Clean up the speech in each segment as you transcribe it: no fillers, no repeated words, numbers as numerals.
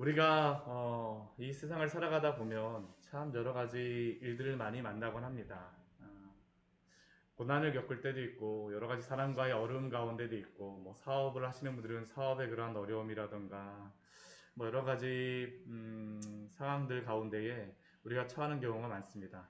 우리가 이 세상을 살아가다 보면 참 여러 가지 일들을 많이 만나곤 합니다. 고난을 겪을 때도 있고 여러 가지 사람과의 어려움 가운데도 있고 뭐 사업을 하시는 분들은 사업의 그러한 어려움이라던가 뭐 여러 가지 상황들 가운데에 우리가 처하는 경우가 많습니다.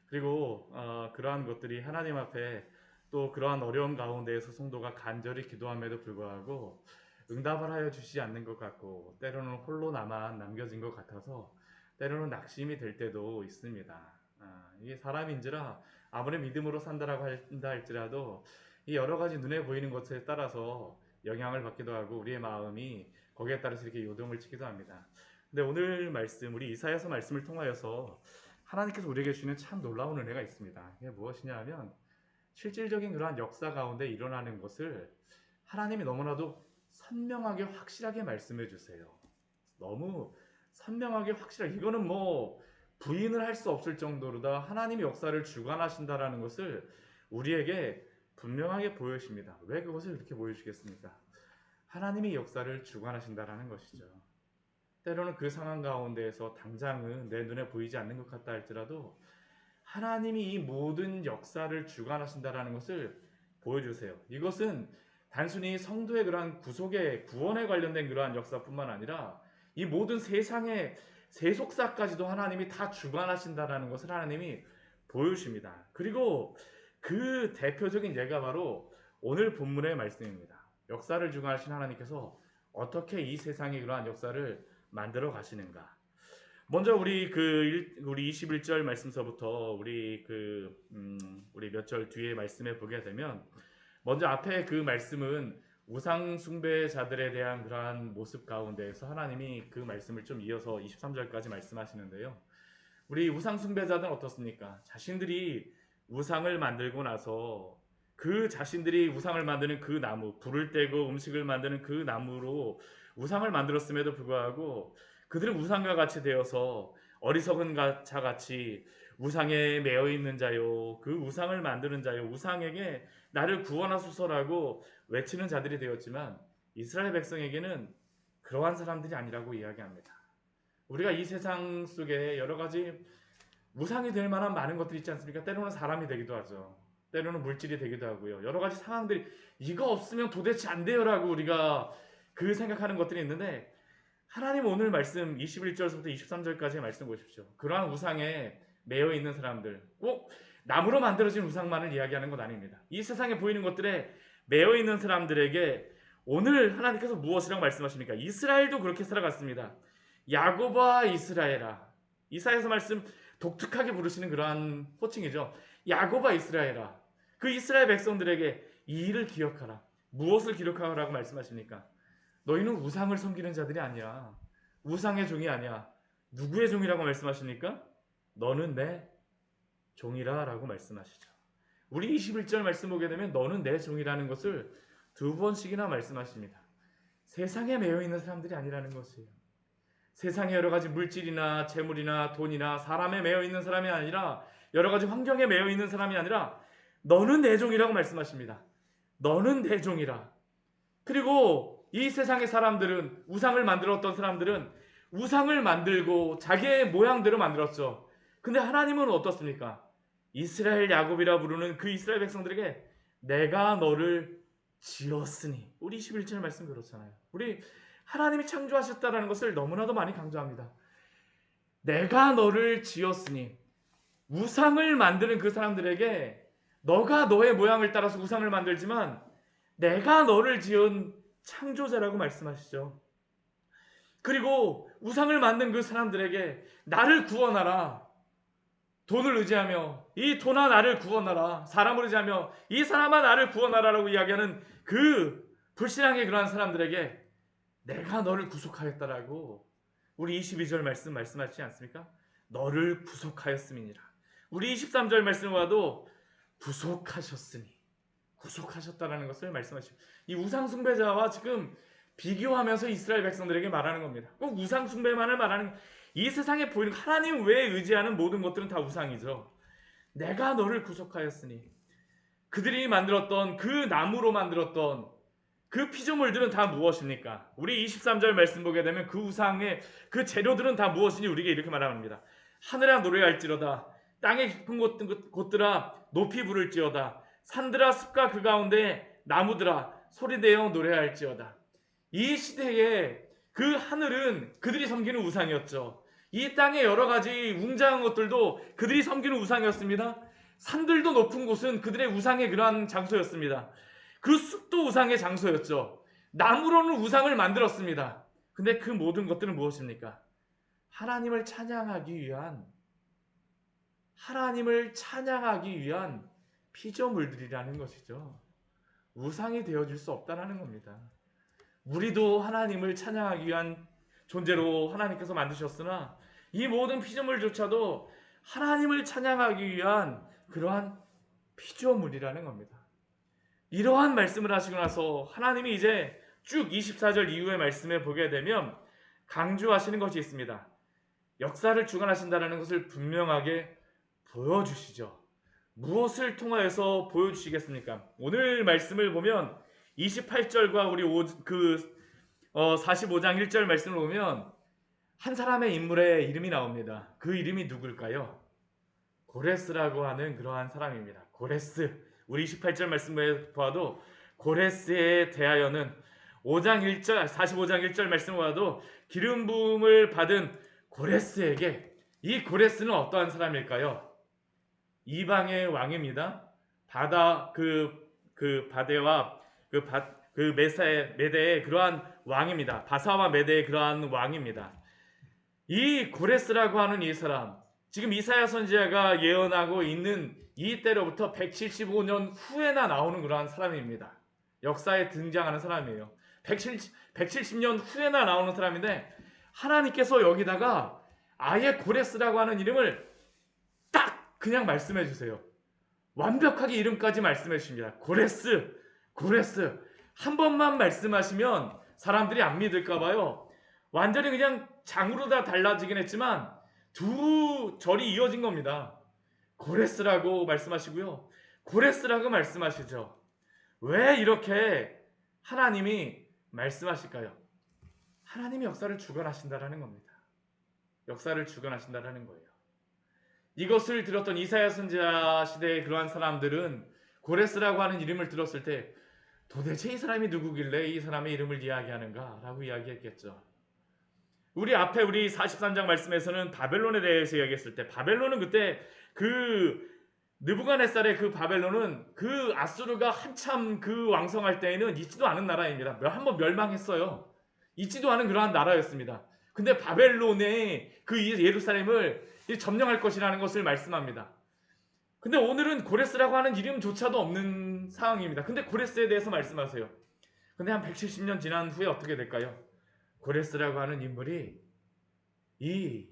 그리고 그러한 것들이 하나님 앞에 또 그러한 어려움 가운데에서 성도가 간절히 기도함에도 불구하고 응답을 하여 주시지 않는 것 같고 때로는 홀로 나만 남겨진 것 같아서 때로는 낙심이 될 때도 있습니다. 이게 사람인지라 아무리 믿음으로 산다라고 한다 할지라도 이 여러 가지 눈에 보이는 것에 따라서 영향을 받기도 하고 우리의 마음이 거기에 따라서 이렇게 요동을 치기도 합니다. 근데 오늘 말씀, 우리 이사야서 말씀을 통하여서 하나님께서 우리에게 주시는 참 놀라운 은혜가 있습니다. 이게 무엇이냐 하면 실질적인 그러한 역사 가운데 일어나는 것을 하나님이 너무나도 선명하게 확실하게 말씀해 주세요. 너무 선명하게 확실하게 이거는 뭐 부인을 할 수 없을 정도로다 하나님의 역사를 주관하신다라는 것을 우리에게 분명하게 보여주십니다. 왜 그것을 그렇게 보여주시겠습니까? 하나님의 역사를 주관하신다라는 것이죠. 때로는 그 상황 가운데에서 당장은 내 눈에 보이지 않는 것 같다 할지라도 하나님이 이 모든 역사를 주관하신다라는 것을 보여주세요. 이것은 단순히 성도의 그러한 구속의 구원에 관련된 그러한 역사뿐만 아니라 이 모든 세상의 세속사까지도 하나님이 다 주관하신다라는 것을 하나님이 보여주십니다. 그리고 그 대표적인 예가 바로 오늘 본문의 말씀입니다. 역사를 주관하신 하나님께서 어떻게 이 세상의 그러한 역사를 만들어 가시는가? 먼저 우리 21절 말씀서부터 우리 몇 절 뒤에 말씀에 보게 되면 먼저 앞에 그 말씀은 우상 숭배자들에 대한 그러한 모습 가운데에서 하나님이 그 말씀을 좀 이어서 23절까지 말씀하시는데요. 우리 우상 숭배자들은 어떻습니까? 자신들이 우상을 만들고 나서 그 자신들이 우상을 만드는 그 나무, 불을 떼고 음식을 만드는 그 나무로 우상을 만들었음에도 불구하고 그들은 우상과 같이 되어서 어리석은 자같이 우상에 매여 있는 자요, 그 우상을 만드는 자요, 우상에게 나를 구원하소서라고 외치는 자들이 되었지만 이스라엘 백성에게는 그러한 사람들이 아니라고 이야기합니다. 우리가 이 세상 속에 여러 가지 우상이 될 만한 많은 것들이 있지 않습니까? 때로는 사람이 되기도 하죠. 때로는 물질이 되기도 하고요. 여러 가지 상황들이 이거 없으면 도대체 안 돼요라고 우리가 그 생각하는 것들이 있는데 하나님 오늘 말씀 21절부터 23절까지의 말씀 보십시오. 그러한 우상에 매여 있는 사람들, 꼭 나무로 만들어진 우상만을 이야기하는 것 아닙니다. 이 세상에 보이는 것들에 매여 있는 사람들에게 오늘 하나님께서 무엇이라고 말씀하십니까? 이스라엘도 그렇게 살아갔습니다. 야곱아 이스라엘아. 이사야서 말씀 독특하게 부르시는 그러한 호칭이죠. 야곱아 이스라엘아. 그 이스라엘 백성들에게 이 일을 기억하라. 무엇을 기록하라고 말씀하십니까? 너희는 우상을 섬기는 자들이 아니야. 우상의 종이 아니야. 누구의 종이라고 말씀하십니까? 너는 내 종이라 라고 말씀하시죠. 우리 21절 말씀 보게 되면 너는 내 종이라는 것을 두 번씩이나 말씀하십니다. 세상에 매여 있는 사람들이 아니라는 것이에요. 세상에 여러 가지 물질이나 재물이나 돈이나 사람에 매여 있는 사람이 아니라 여러 가지 환경에 매여 있는 사람이 아니라 너는 내 종이라고 말씀하십니다. 너는 내 종이라. 그리고 이 세상의 사람들은 우상을 만들었던 사람들은 우상을 만들고 자기의 모양대로 만들었죠. 근데 하나님은 어떻습니까? 이스라엘 야곱이라 부르는 그 이스라엘 백성들에게 내가 너를 지었으니 우리 21절 말씀 그렇잖아요. 우리 하나님이 창조하셨다는 것을 너무나도 많이 강조합니다. 내가 너를 지었으니 우상을 만드는 그 사람들에게 너가 너의 모양을 따라서 우상을 만들지만 내가 너를 지은 창조자라고 말씀하시죠. 그리고 우상을 만든 그 사람들에게 나를 구원하라. 돈을 의지하며 이 돈아 나를 구원하라. 사람을 의지하며 이 사람아 나를 구원하라라고 이야기하는 그 불신앙의 그러한 사람들에게 내가 너를 구속하였다라고 우리 22절 말씀하시지 않습니까? 너를 구속하였음이니라. 우리 23절 말씀을 봐도 구속하셨으니 구속하셨다라는 것을 말씀하시고 이 우상 숭배자와 지금 비교하면서 이스라엘 백성들에게 말하는 겁니다. 꼭 우상 숭배만을 말하는 이 세상에 보이는 하나님 외에 의지하는 모든 것들은 다 우상이죠. 내가 너를 구속하였으니 그들이 만들었던 그 나무로 만들었던 그 피조물들은 다 무엇입니까? 우리 23절 말씀 보게 되면 그 우상의 그 재료들은 다 무엇이니 우리에게 이렇게 말합니다. 하늘아 노래할지로다. 땅의 깊은 곳들아 높이 부를지어다. 산들아 숲과 그 가운데 나무들아 소리내어 노래할지어다. 이 시대에 그 하늘은 그들이 섬기는 우상이었죠. 이 땅의 여러 가지 웅장한 것들도 그들이 섬기는 우상이었습니다. 산들도 높은 곳은 그들의 우상의 그러한 장소였습니다. 그 숲도 우상의 장소였죠. 나무로는 우상을 만들었습니다. 근데 그 모든 것들은 무엇입니까? 하나님을 찬양하기 위한 피조물들이라는 것이죠. 우상이 되어줄 수 없다는 겁니다. 우리도 하나님을 찬양하기 위한 존재로 하나님께서 만드셨으나 이 모든 피조물조차도 하나님을 찬양하기 위한 그러한 피조물이라는 겁니다. 이러한 말씀을 하시고 나서 하나님이 이제 쭉 24절 이후의 말씀에 보게 되면 강조하시는 것이 있습니다. 역사를 주관하신다는 것을 분명하게 보여주시죠. 무엇을 통하여서 보여주시겠습니까? 오늘 말씀을 보면 28절과 우리 45장 1절 말씀을 보면 한 사람의 인물의 이름이 나옵니다. 그 이름이 누굴까요? 고레스라고 하는 그러한 사람입니다. 고레스. 우리 28절 말씀에 보아도 고레스에 대하여는 5장 1절, 45장 1절 말씀을 보아도 기름 부음을 받은 고레스에게 이 고레스는 어떠한 사람일까요? 이방의 왕입니다. 바데와 메대의 그러한 왕입니다. 바사와 메대의 그러한 왕입니다. 이 고레스라고 하는 이 사람, 지금 이사야 선지자가 예언하고 있는 이 때로부터 175년 후에나 나오는 그러한 사람입니다. 역사에 등장하는 사람이에요. 170년 후에나 나오는 사람인데 하나님께서 여기다가 아예 고레스라고 하는 이름을 딱 그냥 말씀해 주세요. 완벽하게 이름까지 말씀해 주십니다. 고레스 한 번만 말씀하시면 사람들이 안 믿을까 봐요. 완전히 그냥 장으로 다 달라지긴 했지만 두 절이 이어진 겁니다. 고레스라고 말씀하시고요. 고레스라고 말씀하시죠. 왜 이렇게 하나님이 말씀하실까요? 하나님이 역사를 주관하신다라는 겁니다. 역사를 주관하신다라는 거예요. 이것을 들었던 이사야 선지자 시대의 그러한 사람들은 고레스라고 하는 이름을 들었을 때 도대체 이 사람이 누구길래 이 사람의 이름을 이야기하는가 라고 이야기했겠죠. 우리 앞에 우리 43장 말씀에서는 바벨론에 대해서 이야기했을 때 바벨론은 그때 그 느부갓네살의 그 바벨론은 그 아수르가 한참 그 왕성할 때에는 있지도 않은 나라입니다. 한번 멸망했어요. 있지도 않은 그러한 나라였습니다. 근데 바벨론의 그 예루살렘을 점령할 것이라는 것을 말씀합니다. 근데 오늘은 고레스라고 하는 이름조차도 없는 상황입니다. 근데 고레스에 대해서 말씀하세요. 근데 한 170년 지난 후에 어떻게 될까요? 고레스라고 하는 인물이 이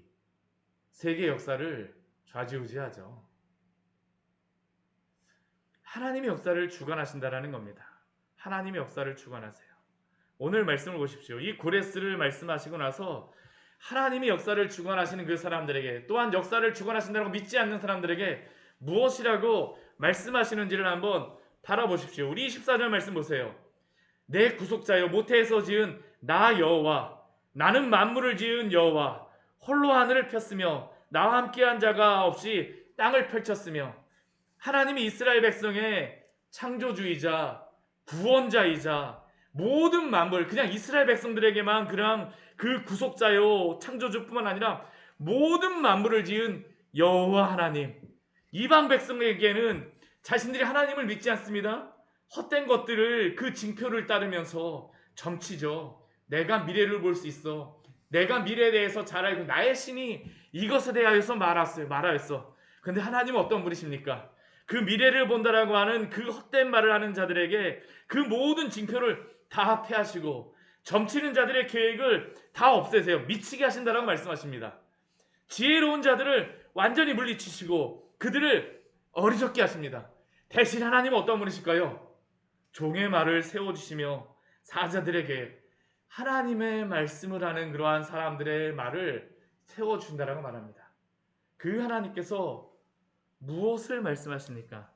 세계 역사를 좌지우지하죠. 하나님의 역사를 주관하신다라는 겁니다. 하나님의 역사를 주관하세요. 오늘 말씀을 보십시오. 이 고레스를 말씀하시고 나서 하나님이 역사를 주관하시는 그 사람들에게 또한 역사를 주관하신다고 믿지 않는 사람들에게 무엇이라고 말씀하시는지를 한번 바라보십시오. 우리 24절 말씀 보세요. 내 구속자여 모태에서 지은 나 여호와 나는 만물을 지은 여호와 홀로 하늘을 폈으며 나와 함께한 자가 없이 땅을 펼쳤으며 하나님이 이스라엘 백성의 창조주이자 구원자이자 모든 만물 그냥 이스라엘 백성들에게만 그냥 그 구속자요 창조주뿐만 아니라 모든 만물을 지은 여호와 하나님 이방 백성에게는 자신들이 하나님을 믿지 않습니다. 헛된 것들을 그 징표를 따르면서 점치죠. 내가 미래를 볼 수 있어. 내가 미래에 대해서 잘 알고 나의 신이 이것에 대하여서 말하였어. 근데 하나님은 어떤 분이십니까? 그 미래를 본다라고 하는 그 헛된 말을 하는 자들에게 그 모든 징표를 다 폐하시고 점치는 자들의 계획을 다 없애세요. 미치게 하신다라고 말씀하십니다. 지혜로운 자들을 완전히 물리치시고 그들을 어리석게 하십니다. 대신 하나님은 어떤 분이실까요? 종의 말을 세워주시며 사자들에게 하나님의 말씀을 하는 그러한 사람들의 말을 세워준다라고 말합니다. 그 하나님께서 무엇을 말씀하십니까?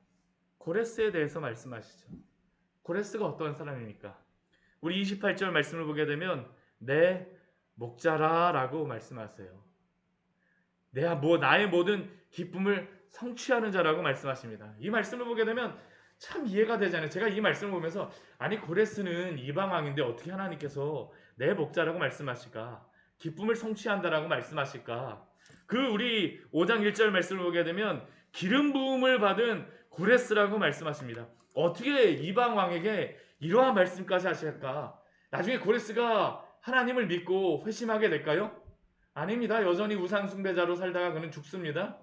고레스에 대해서 말씀하시죠. 고레스가 어떤 사람입니까? 우리 28절 말씀을 보게 되면 내 목자라 라고 말씀하세요. 나의 모든 기쁨을 성취하는 자라고 말씀하십니다. 이 말씀을 보게 되면 참 이해가 되잖아요. 제가 이 말씀을 보면서 아니 고레스는 이방왕인데 어떻게 하나님께서 내 목자라고 말씀하실까? 기쁨을 성취한다라고 말씀하실까? 우리 5장 1절 말씀을 보게 되면 기름 부음을 받은 고레스라고 말씀하십니다. 어떻게 이방왕에게 이러한 말씀까지 하실까? 나중에 고레스가 하나님을 믿고 회심하게 될까요? 아닙니다. 여전히 우상 숭배자로 살다가 그는 죽습니다.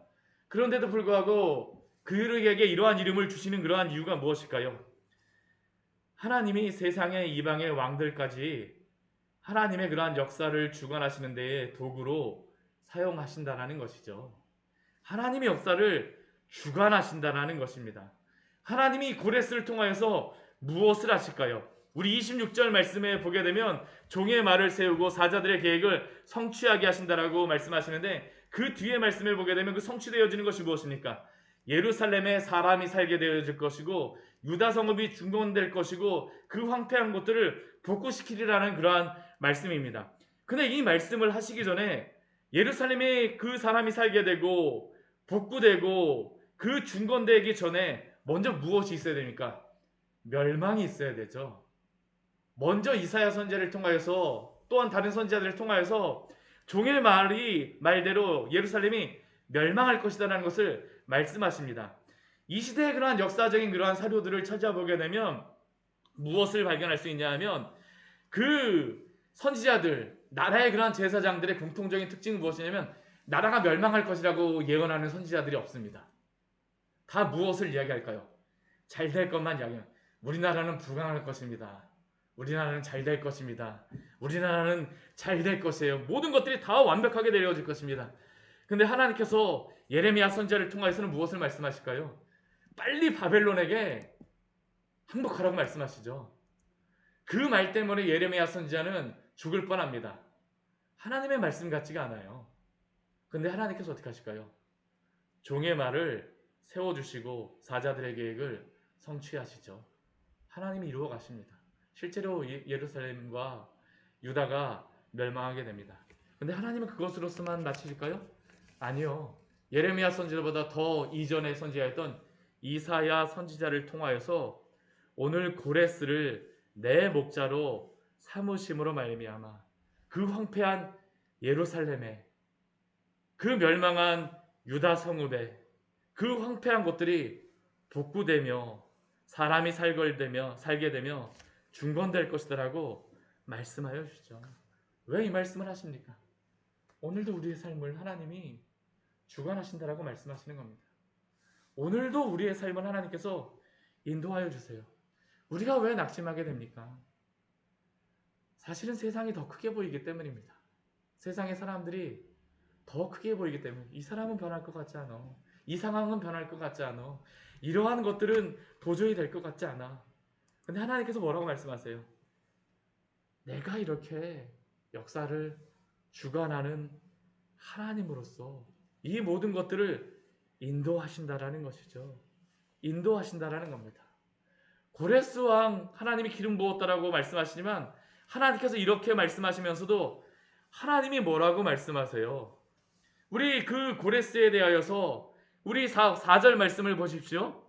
그런데도 불구하고 그에게 이러한 이름을 주시는 그러한 이유가 무엇일까요? 하나님이 세상의 이방의 왕들까지 하나님의 그러한 역사를 주관하시는 데에 도구로 사용하신다는 것이죠. 하나님의 역사를 주관하신다는 것입니다. 하나님이 고레스를 통하여서 무엇을 하실까요? 우리 26절 말씀에 보게 되면 종의 말을 세우고 사자들의 계획을 성취하게 하신다라고 말씀하시는데 그 뒤에 말씀을 보게 되면 그 성취되어지는 것이 무엇입니까? 예루살렘에 사람이 살게 되어질 것이고 유다 성읍이 중건될 것이고 그 황폐한 곳들을 복구시키리라는 그러한 말씀입니다. 근데 이 말씀을 하시기 전에 예루살렘에 그 사람이 살게 되고 복구되고 그 중건되기 전에 먼저 무엇이 있어야 됩니까? 멸망이 있어야 되죠. 먼저 이사야 선지자를 통하여서 또한 다른 선지자들을 통하여서 종의 말대로 예루살렘이 멸망할 것이다라는 것을 말씀하십니다. 이 시대의 그러한 역사적인 그러한 사료들을 찾아보게 되면 무엇을 발견할 수 있냐 하면 그 선지자들, 나라의 그러한 제사장들의 공통적인 특징은 무엇이냐면 나라가 멸망할 것이라고 예언하는 선지자들이 없습니다. 다 무엇을 이야기할까요? 잘 될 것만 이야기해요. 우리나라는 부강할 것입니다. 우리나라는 잘 될 것입니다. 우리나라는 잘 될 것이에요. 모든 것들이 다 완벽하게 되어질 것입니다. 근데 하나님께서 예레미야 선지자를 통해서는 무엇을 말씀하실까요? 빨리 바벨론에게 항복하라고 말씀하시죠. 그 말 때문에 예레미야 선지자는 죽을 뻔합니다. 하나님의 말씀 같지가 않아요. 근데 하나님께서 어떻게 하실까요? 종의 말을 세워주시고 사자들의 계획을 성취하시죠. 하나님이 이루어 가십니다. 실제로 예루살렘과 유다가 멸망하게 됩니다. 근데 하나님은 그것으로서만 마치실까요? 아니요. 예레미야 선지자보다 더 이전에 선지자였던 이사야 선지자를 통하여서 오늘 고레스를 내 목자로 삼으심으로 말미암아 그 황폐한 예루살렘에 그 멸망한 유다 성읍에 그 황폐한 곳들이 복구되며 사람이 살게 되며 중건될 것이다라고 말씀하여 주시죠. 왜 이 말씀을 하십니까? 오늘도 우리의 삶을 하나님이 주관하신다라고 말씀하시는 겁니다. 오늘도 우리의 삶을 하나님께서 인도하여 주세요. 우리가 왜 낙심하게 됩니까? 사실은 세상이 더 크게 보이기 때문입니다. 세상의 사람들이 더 크게 보이기 때문에 이 사람은 변할 것 같지 않아. 이 상황은 변할 것 같지 않아. 이러한 것들은 도저히 될 것 같지 않아. 근데 하나님께서 뭐라고 말씀하세요? 내가 이렇게 역사를 주관하는 하나님으로서 이 모든 것들을 인도하신다라는 것이죠. 인도하신다라는 겁니다. 고레스 왕 하나님이 기름 부었다라고 말씀하시지만 하나님께서 이렇게 말씀하시면서도 하나님이 뭐라고 말씀하세요? 우리 그 고레스에 대하여서 우리 4절 말씀을 보십시오.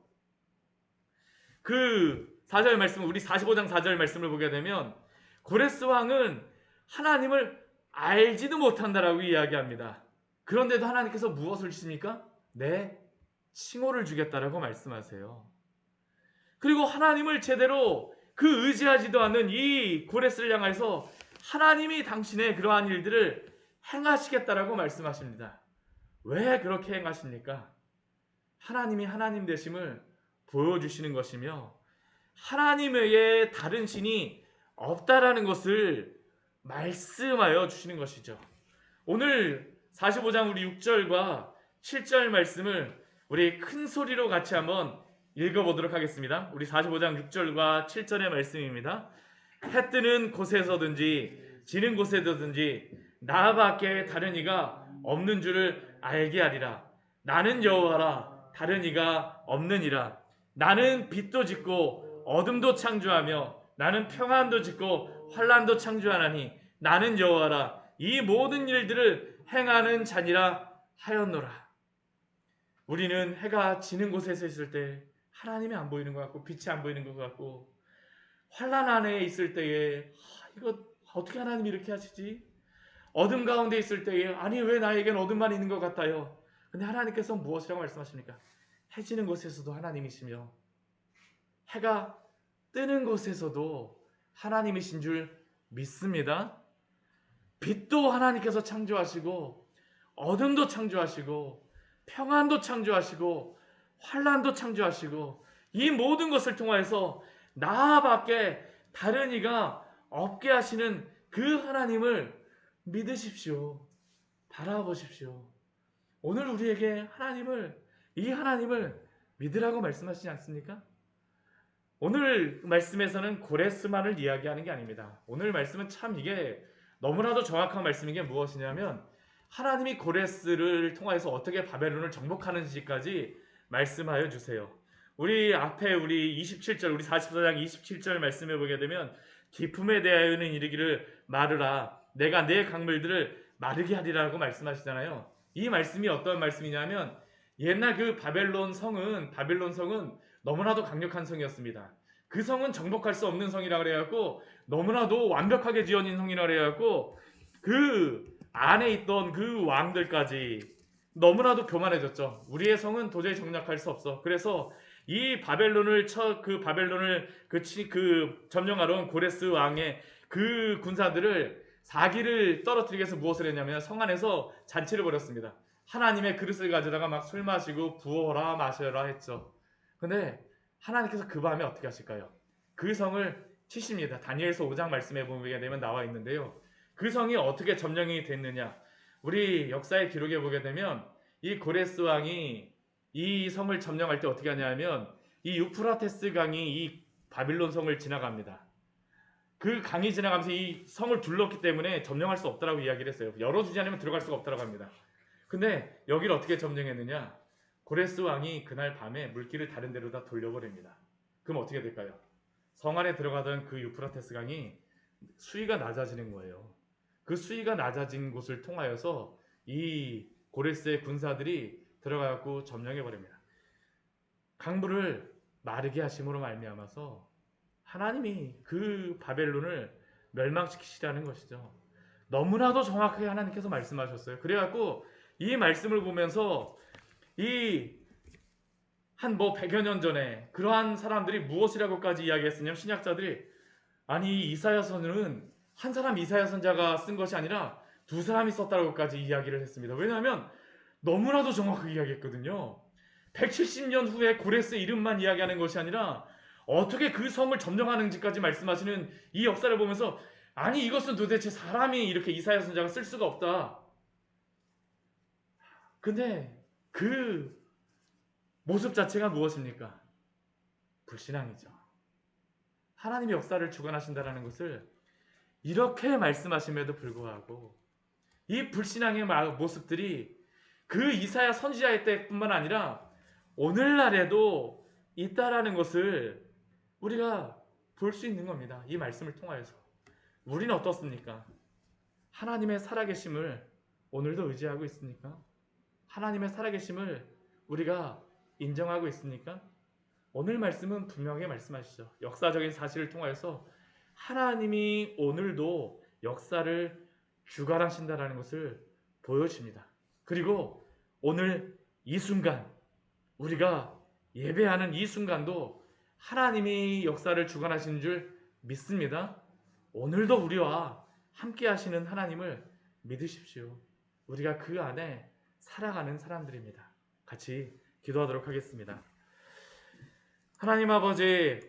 그 4절 말씀, 우리 45장 4절 말씀을 보게 되면 고레스 왕은 하나님을 알지도 못한다라고 이야기합니다. 그런데도 하나님께서 무엇을 주십니까? 네, 칭호를 주겠다라고 말씀하세요. 그리고 하나님을 제대로 그 의지하지도 않는 이 고레스를 향해서 하나님이 당신의 그러한 일들을 행하시겠다라고 말씀하십니다. 왜 그렇게 행하십니까? 하나님이 하나님 되심을 보여주시는 것이며 하나님 외에 다른 신이 없다라는 것을 말씀하여 주시는 것이죠. 오늘 45장 우리 6절과 7절 말씀을 우리 큰 소리로 같이 한번 읽어보도록 하겠습니다. 우리 45장 6절과 7절의 말씀입니다. 해 뜨는 곳에서든지 지는 곳에서든지 나밖에 다른 이가 없는 줄을 알게 하리라. 나는 여호와라, 다른 이가 없느니라. 나는 빛도 짓고 어둠도 창조하며 나는 평안도 짓고 환란도 창조하나니 나는 여호와라. 이 모든 일들을 행하는 자니라 하였노라. 우리는 해가 지는 곳에서 있을 때 하나님이 안 보이는 것 같고 빛이 안 보이는 것 같고 환란 안에 있을 때에 이거 어떻게 하나님이 이렇게 하시지? 어둠 가운데 있을 때에 아니 왜 나에겐 어둠만 있는 것 같아요. 근데 하나님께서 무엇이라고 말씀하십니까? 해지는 곳에서도 하나님이시며 해가 뜨는 곳에서도 하나님이신 줄 믿습니다. 빛도 하나님께서 창조하시고 어둠도 창조하시고 평안도 창조하시고 환란도 창조하시고 이 모든 것을 통하여서 나밖에 다른 이가 없게 하시는 그 하나님을 믿으십시오. 바라보십시오. 오늘 우리에게 이 하나님을 믿으라고 말씀하시지 않습니까? 오늘 말씀에서는 고레스만을 이야기하는 게 아닙니다. 오늘 말씀은 참 이게 너무나도 정확한 말씀인 게 무엇이냐면 하나님이 고레스를 통해서 어떻게 바벨론을 정복하는지까지 말씀하여 주세요. 우리 앞에 우리 27절 우리 44장 27절 말씀해 보게 되면 기품에 대하여는 이르기를 마르라 내가 내 강물들을 마르게 하리라고 말씀하시잖아요. 이 말씀이 어떤 말씀이냐면 옛날 그 바벨론 성은 너무나도 강력한 성이었습니다. 그 성은 정복할 수 없는 성이라 그래갖고 너무나도 완벽하게 지어진 성이라 그래갖고 그 안에 있던 그 왕들까지 너무나도 교만해졌죠. 우리의 성은 도저히 정락할 수 없어. 그래서 이 바벨론을 점령하러 온 고레스 왕의 그 군사들을 사기를 떨어뜨리기 위해서 무엇을 했냐면 성 안에서 잔치를 벌였습니다. 하나님의 그릇을 가져다가 막 술 마시고 부어라 마셔라 했죠. 근데 하나님께서 그 밤에 어떻게 하실까요? 그 성을 치십니다. 다니엘서 5장 말씀에 보게 되면 나와 있는데요. 그 성이 어떻게 점령이 됐느냐? 우리 역사의 기록에 보게 되면 이 고레스 왕이 이 성을 점령할 때 어떻게 하냐면 이 유프라테스 강이 이 바빌론 성을 지나갑니다. 그 강이 지나가면서 이 성을 둘렀기 때문에 점령할 수 없다라고 이야기를 했어요. 열어주지 않으면 들어갈 수가 없다라고 합니다. 근데 여기를 어떻게 점령했느냐? 고레스 왕이 그날 밤에 물길을 다른 데로 다 돌려버립니다. 그럼 어떻게 될까요? 성 안에 들어가던 그 유프라테스 강이 수위가 낮아지는 거예요. 그 수위가 낮아진 곳을 통하여서 이 고레스의 군사들이 들어가고 점령해버립니다. 강물을 마르게 하심으로 말미암아서 하나님이 그 바벨론을 멸망시키시라는 것이죠. 너무나도 정확하게 하나님께서 말씀하셨어요. 그래갖고 이 말씀을 보면서 이 한 100여 년 전에 그러한 사람들이 무엇이라고까지 이야기했으냐면 신약자들이 아니 이사야 선은 한 사람 이사야 선자가 쓴 것이 아니라 두 사람이 썼다고까지 이야기를 했습니다. 왜냐하면 너무나도 정확하게 이야기했거든요. 170년 후에 고레스 이름만 이야기하는 것이 아니라 어떻게 그 성을 점령하는지까지 말씀하시는 이 역사를 보면서 아니 이것은 도대체 사람이 이렇게 이사야 선자가 쓸 수가 없다. 근데 그 모습 자체가 무엇입니까? 불신앙이죠. 하나님의 역사를 주관하신다는 것을 이렇게 말씀하심에도 불구하고 이 불신앙의 모습들이 그 이사야 선지자의 때뿐만 아니라 오늘날에도 있다라는 것을 우리가 볼 수 있는 겁니다. 이 말씀을 통하여서. 우리는 어떻습니까? 하나님의 살아계심을 오늘도 의지하고 있습니까? 하나님의 살아계심을 우리가 인정하고 있습니까? 오늘 말씀은 분명히 말씀하시죠. 역사적인 사실을 통하여서 하나님이 오늘도 역사를 주관하신다는 것을 보여주십니다. 그리고 오늘 이 순간 우리가 예배하는 이 순간도 하나님이 역사를 주관하시는 줄 믿습니다. 오늘도 우리와 함께 하시는 하나님을 믿으십시오. 우리가 그 안에 살아가는 사람들입니다. 같이 기도하도록 하겠습니다. 하나님 아버지,